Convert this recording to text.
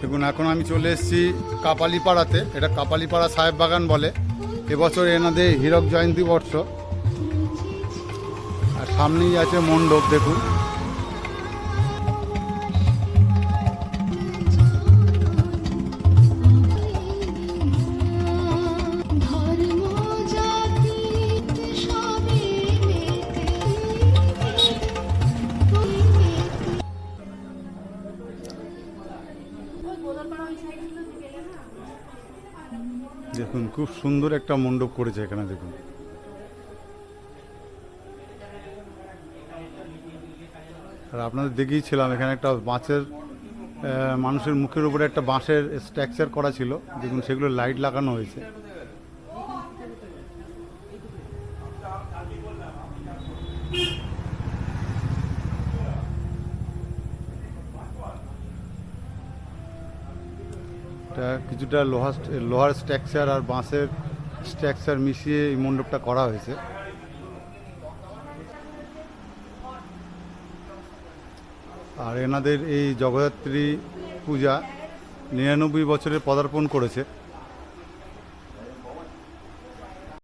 দেখুন এখন আমি চলে এসেছি কাপালিপাড়াতে। এটা কাপালিপাড়া সাহেব বাগান বলে। এবছর এনাদের হীরক জয়ন্তী বর্ষ। আর সামনেই আছে মণ্ডপ, দেখুন। দেখুন খুব সুন্দর একটা মণ্ডপ করেছে এখানে, দেখুন। আর আপনাদের দেখিয়েছিলাম এখানে একটা বাঁশের মানুষের মুখের উপরে একটা বাঁশের স্ট্রাকচার করা ছিল, দেখুন সেগুলো লাইট লাগানো হয়েছে। এটা কিছুটা লোহার স্ট্রাকচার আর বাঁশের স্ট্রাকচার মিশিয়ে এই মণ্ডপটা করা হয়েছে। আর এনাদের এই জগদ্ধাত্রী পূজা 99 বছরে পদার্পণ করেছে।